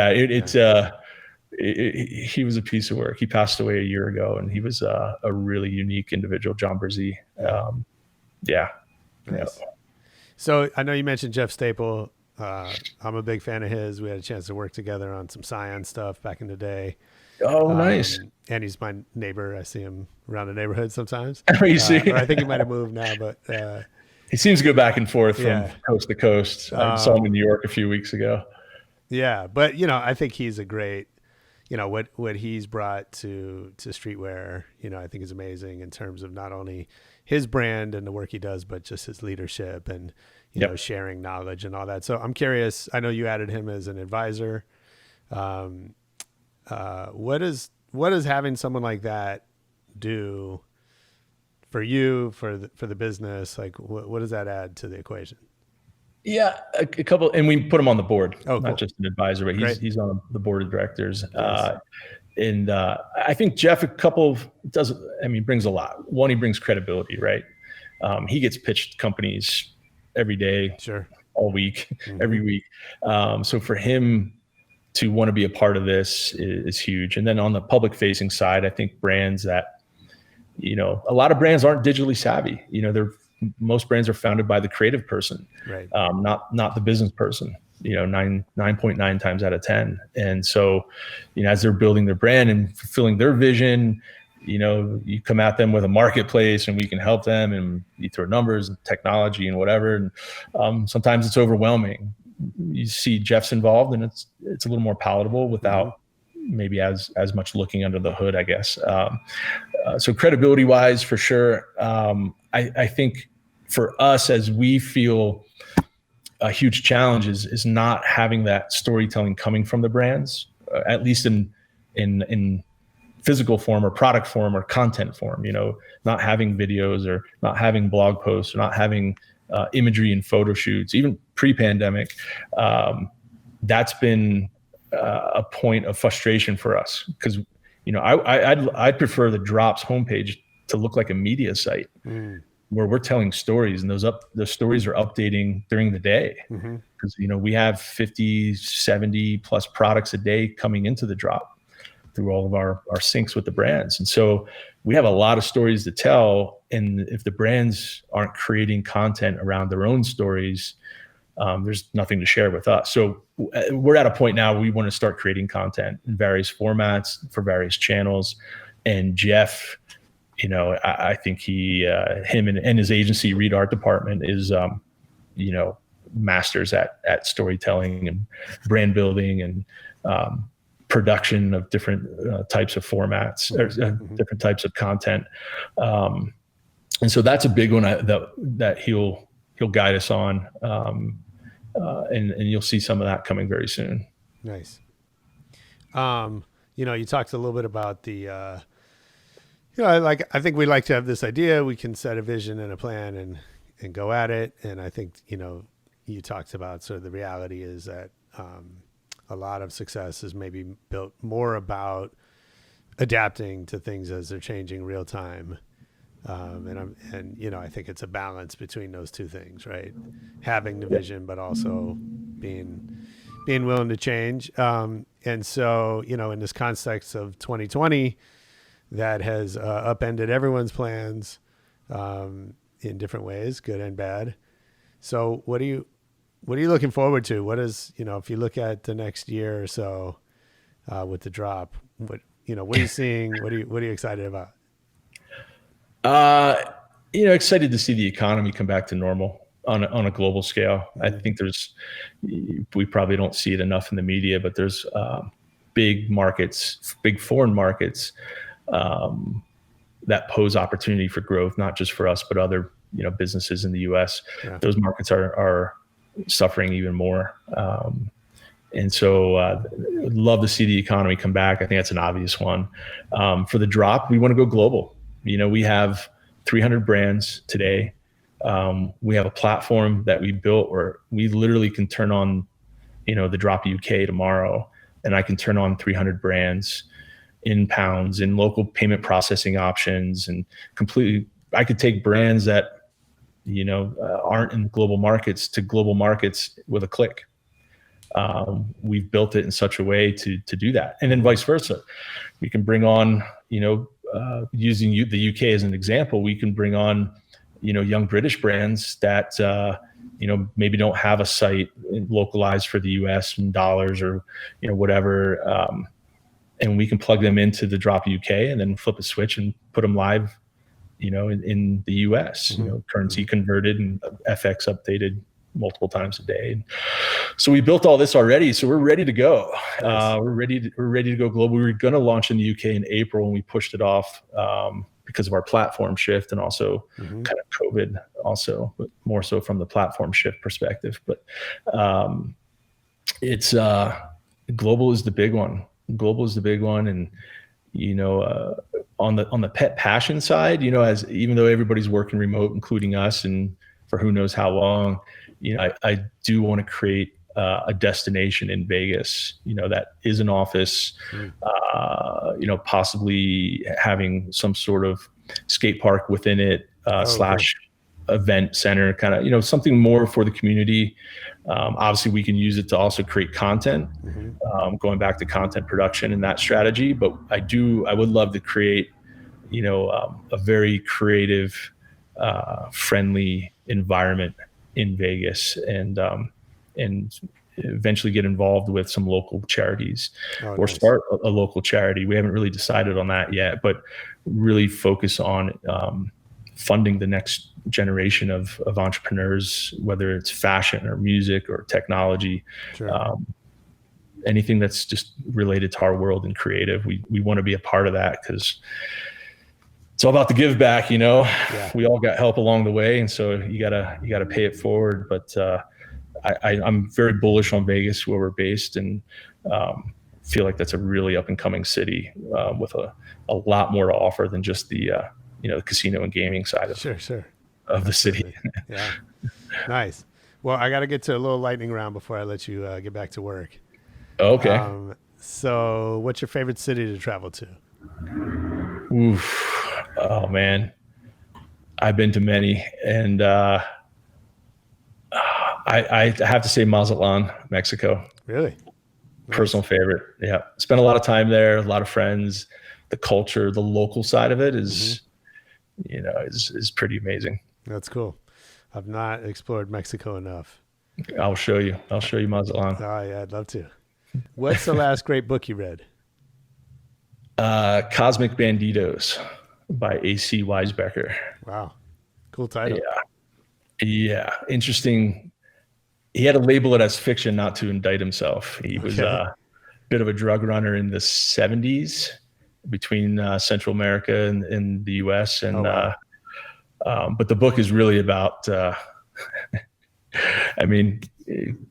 S7: was a piece of work. He passed away a year ago, and he was a really unique individual, John Berzee.
S6: Nice. So I know you mentioned Jeff Staple. I'm a big fan of his. We had a chance to work together on some Scion stuff back in the day.
S7: Oh, nice.
S6: And he's my neighbor. I see him around the neighborhood sometimes.
S7: You see?
S6: Or I think he might have moved now, but
S7: he seems to go back and forth from coast to coast. I saw him in New York a few weeks ago.
S6: Yeah, but I think he's a great, what he's brought to streetwear, I think is amazing in terms of not only his brand and the work he does, but just his leadership and sharing knowledge and all that. So I'm curious. I know you added him as an advisor. What is having someone like that do for you, for the business? Like, what does that add to the equation?
S7: Yeah, a couple, and we put him on the board,
S6: not
S7: cool. Just an advisor, but he's on the board of directors.
S6: Nice.
S7: And I think Jeff, brings a lot. One, he brings credibility, right? He gets pitched companies every day, all week, every week. So for him to want to be a part of this is huge. And then on the public facing side, I think brands that, a lot of brands aren't digitally savvy. Most brands are founded by the creative person,
S6: right?
S7: Not the business person, 9.9 times out of 10. And so, as they're building their brand and fulfilling their vision, you come at them with a marketplace and we can help them, and you throw numbers and technology and whatever. And sometimes it's overwhelming. You see Jeff's involved, and it's a little more palatable without maybe as much looking under the hood, I guess. So credibility wise, for sure. I think for us, as we feel a huge challenge is not having that storytelling coming from the brands, at least in physical form or product form or content form, not having videos or not having blog posts or not having imagery and photo shoots, even pre-pandemic. That's been a point of frustration for us, because I'd prefer the TheDrop's homepage to look like a media site. where we're telling stories, and those stories are updating during the day. Because, we have 50, 70 plus products a day coming into the drop through all of our syncs with the brands. And so we have a lot of stories to tell. And if the brands aren't creating content around their own stories, there's nothing to share with us. So we're at a point now, we want to start creating content in various formats for various channels. And Jeff, I think him and his agency, Read Art Department, is, masters at storytelling and brand building and production of different types of formats, or different types of content. And so that's a big one that he'll guide us on. And you'll see some of that coming very soon.
S6: Nice. You talked a little bit about the, I think we like to have this idea. We can set a vision and a plan and go at it. And I think, you talked about sort of the reality is that a lot of success is maybe built more about adapting to things as they're changing real time. I think it's a balance between those two things, right? Having the vision, but also being willing to change. And so, in this context of 2020, that has upended everyone's plans in different ways, good and bad. So what are you looking forward to? What is, if you look at the next year or so with the drop, what are you seeing? What are you excited about?
S7: Excited to see the economy come back to normal on a global scale. I think we probably don't see it enough in the media, but there's big markets, big foreign markets that pose opportunity for growth, not just for us, but other, businesses in the U.S. Yeah. Those markets are suffering even more. And so love to see the economy come back. I think that's an obvious one. For the drop, we want to go global. We have 300 brands today. We have a platform that we built where we literally can turn on, the Drop UK tomorrow, and I can turn on 300 brands in pounds, in local payment processing options, and I could take brands that, aren't in global markets to global markets with a click. We've built it in such a way to do that. And then vice versa. We can bring on, using the UK as an example, we can bring on, young British brands that, maybe don't have a site localized for the US in dollars or, whatever. And we can plug them into the Drop UK and then flip a switch and put them live, in the US, currency converted and FX updated multiple times a day. And so we built all this already. So we're ready to go. Nice. We're ready to go global. We were going to launch in the UK in April, and we pushed it off because of our platform shift and also kind of COVID also, but more so from the platform shift perspective. But it's global is the big one. Global is the big one. And, on the pet passion side, even though everybody's working remote, including us, and for who knows how long, I do want to create a destination in Vegas, that is an office, possibly having some sort of skate park within it, slash event center, kind of, something more for the community. Obviously we can use it to also create content, going back to content production and that strategy. But I would love to create, a very creative, friendly environment in Vegas, and eventually get involved with some local charities or nice. Start a local charity. We haven't really decided on that yet, but really focus on funding the next generation of entrepreneurs, whether it's fashion or music or technology, sure. Anything that's just related to our world and creative. We want to be a part of that because it's all about the give back, Yeah. We all got help along the way. And so you gotta pay it forward. But I'm very bullish on Vegas, where we're based, and feel like that's a really up and coming city with a lot more to offer than just the casino and gaming side of the city.
S6: Yeah. Nice. Well, I got to get to a little lightning round before I let you get back to work.
S7: Okay.
S6: So what's your favorite city to travel to?
S7: Oof. Oh man. I've been to many, and I have to say Mazatlan, Mexico.
S6: Really?
S7: Personal favorite. Yeah. Spent a lot of time there, a lot of friends. The culture, the local side of it is, is pretty amazing.
S6: That's cool. I've not explored Mexico enough.
S7: I'll show you Mazatlan.
S6: Oh yeah, I'd love to. What's the last great book you read?
S7: Cosmic Banditos by A.C. Weisbecker.
S6: Wow. Cool title.
S7: Yeah. Interesting. He had to label it as fiction not to indict himself. He was a bit of a drug runner in the 70s between Central America and the US. And, but the book is really about,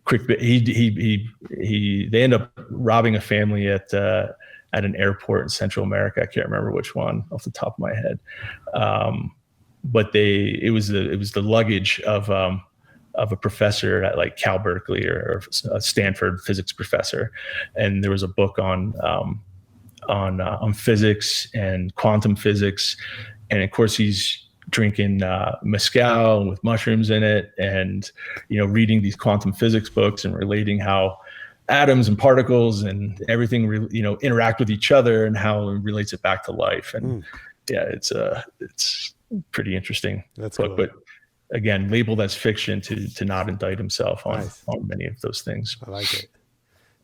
S7: quick bit. They end up robbing a family at an airport in Central America. I can't remember which one off the top of my head. But it was the luggage of a professor at like Cal Berkeley or a Stanford physics professor, and there was a book on physics and quantum physics, and of course he's drinking mezcal with mushrooms in it, and reading these quantum physics books and relating how atoms and particles and everything interact with each other and how it relates it back to life. And it's pretty interesting.
S6: That's
S7: book,
S6: cool.
S7: But again, labeled as fiction to not indict himself on many of those things.
S6: I like it.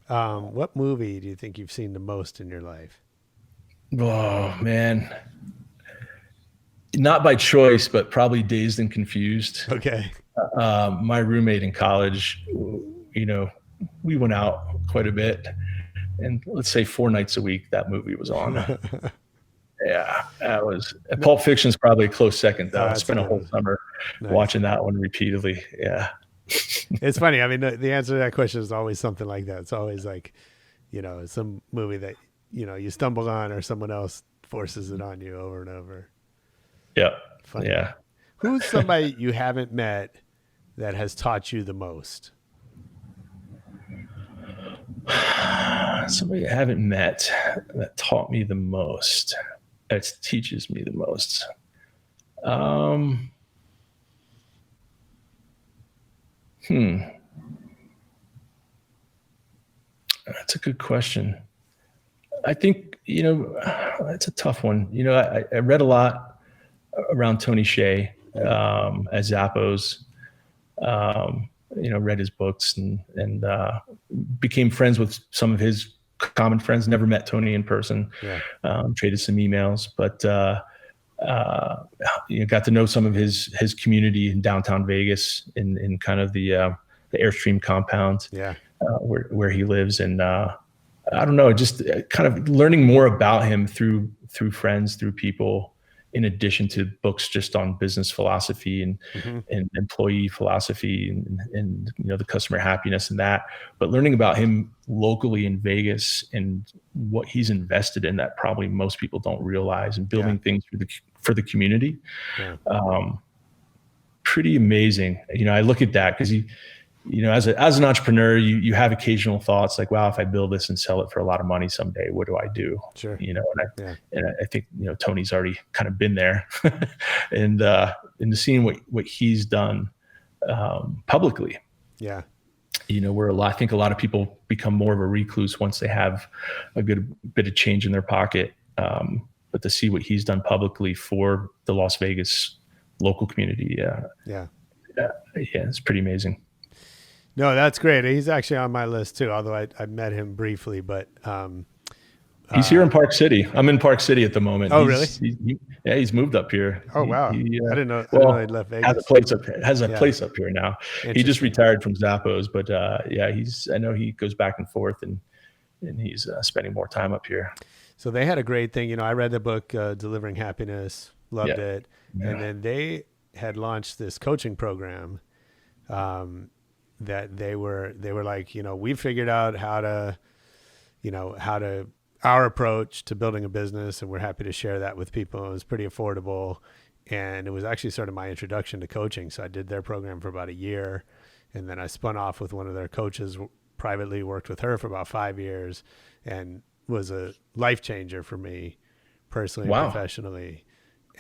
S6: What movie do you think you've seen the most in your life?
S7: Oh man, not by choice, but probably Dazed and Confused.
S6: Okay.
S7: My roommate in college, we went out quite a bit, and let's say 4 nights a week that movie was on. Yeah, that was Pulp Fiction's probably a close second though. I spent a whole summer watching that one repeatedly. Yeah.
S6: It's funny. I mean, the answer to that question is always something like that. It's always like, some movie that, you stumble on or someone else forces it on you over and over.
S7: Yeah.
S6: Funny.
S7: Yeah.
S6: Who's somebody you haven't met that has taught you the most?
S7: Somebody I haven't met that taught me the most, that teaches me the most. That's a good question. I think, that's a tough one. I read a lot around Tony Hsieh at Zappos, read his books and became friends with some of his common friends. Never met Tony in person. Traded some emails, but got to know some of his community in downtown Vegas in kind of the Airstream compound where he lives. And I don't know, just kind of learning more about him through friends, through people, in addition to books just on business philosophy and employee philosophy and the customer happiness and that, but learning about him locally in Vegas and what he's invested in that probably most people don't realize, and building things for the community. Pretty amazing. I look at that because as an entrepreneur, you have occasional thoughts like, wow, if I build this and sell it for a lot of money someday, what do I do? Sure. And I think, Tony's already kind of been there and seeing what he's done publicly. Yeah. I think a lot of people become more of a recluse once they have a good bit of change in their pocket. But to see what he's done publicly for the Las Vegas local community. It's pretty amazing.
S6: No, that's great. He's actually on my list too, although I met him briefly, but
S7: he's here in Park City. I'm in Park City at the moment.
S6: Oh, really?
S7: He's moved up here.
S6: Oh, wow. I didn't know he left Vegas.
S7: Has a place up here now. He just retired from Zappos, but I know he goes back and forth and he's spending more time up here.
S6: So they had a great thing. I read the book, Delivering Happiness, loved it. Yeah. And then they had launched this coaching program that they were like, we figured out how to our approach to building a business, and we're happy to share that with people. It was pretty affordable, and it was actually sort of my introduction to coaching. So I did their program for about a year, and then I spun off with one of their coaches privately, worked with her for about 5 years, and was a life changer for me personally and professionally.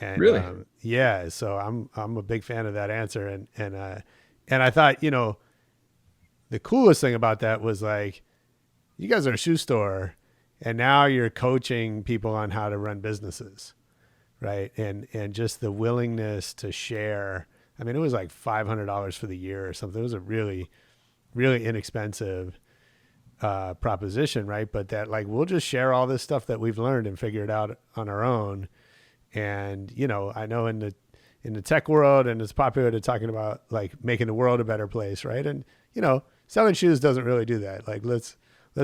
S6: And
S7: Really?
S6: yeah. So I'm a big fan of that answer. And I thought, the coolest thing about that was like, you guys are a shoe store and now you're coaching people on how to run businesses. Right. And just the willingness to share. I mean, it was like $500 for the year or something. It was a really, really inexpensive proposition. Right. But that like, we'll just share all this stuff that we've learned and figure it out on our own. And, I know in the tech world, and it's popular to talking about like making the world a better place. Right. And, selling shoes doesn't really do that. Like, let's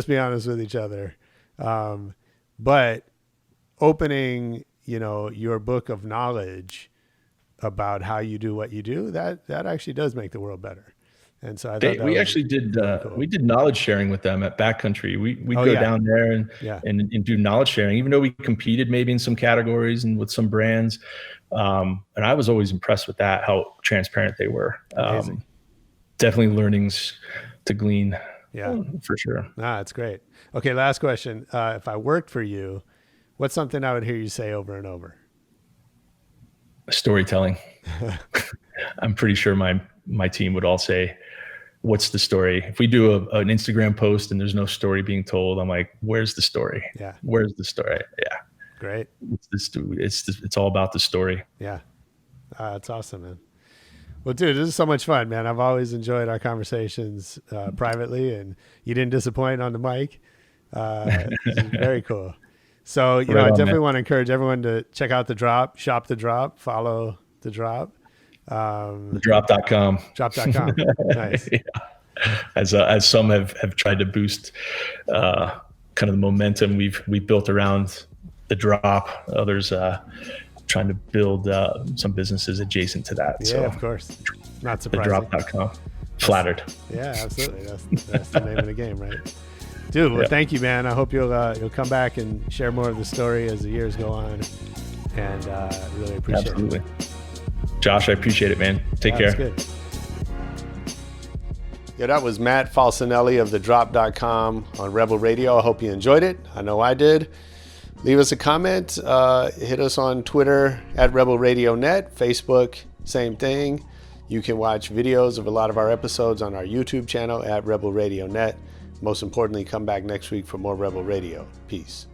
S6: be honest with each other. But opening, your book of knowledge about how you do what you do, that actually does make the world better. And so I thought
S7: we actually did
S6: cool.
S7: we did knowledge sharing with them at Backcountry. We'd go down there and do knowledge sharing, even though we competed maybe in some categories and with some brands. And I was always impressed with that, how transparent they were. Definitely learnings to glean. Yeah, for sure.
S6: That's great. Okay, last question. If I worked for you, what's something I would hear you say over and over?
S7: Storytelling. I'm pretty sure my team would all say, what's the story? If we do an Instagram post and there's no story being told, I'm like, where's the story?
S6: Yeah.
S7: Where's the story? Yeah.
S6: Great.
S7: It's all about the story.
S6: Yeah. That's awesome, man. Well, dude, this is so much fun, man. I've always enjoyed our conversations privately, and you didn't disappoint on the mic. This is very cool. So, I definitely want to encourage everyone to check out TheDrop, shop TheDrop, follow TheDrop.
S7: TheDrop.com.
S6: Drop.com. Nice.
S7: Yeah. As some have tried to boost kind of the momentum we built around TheDrop, others trying to build some businesses adjacent to that.
S6: Yeah,
S7: so,
S6: of course. Not surprising.
S7: TheDrop.com. Flattered.
S6: Yeah, absolutely. That's the name of the game, right? Dude, well, thank you, man. I hope you'll come back and share more of the story as the years go on. And really appreciate it.
S7: Josh, I appreciate it, man. Take care.
S6: That's good. Yeah, that was Matt Falcinelli of TheDrop.com on Rebel Radio. I hope you enjoyed it. I know I did. Leave us a comment. Hit us on Twitter at Rebel Radio Net, Facebook, same thing. You can watch videos of a lot of our episodes on our YouTube channel at Rebel Radio Net. Most importantly, come back next week for more Rebel Radio. Peace.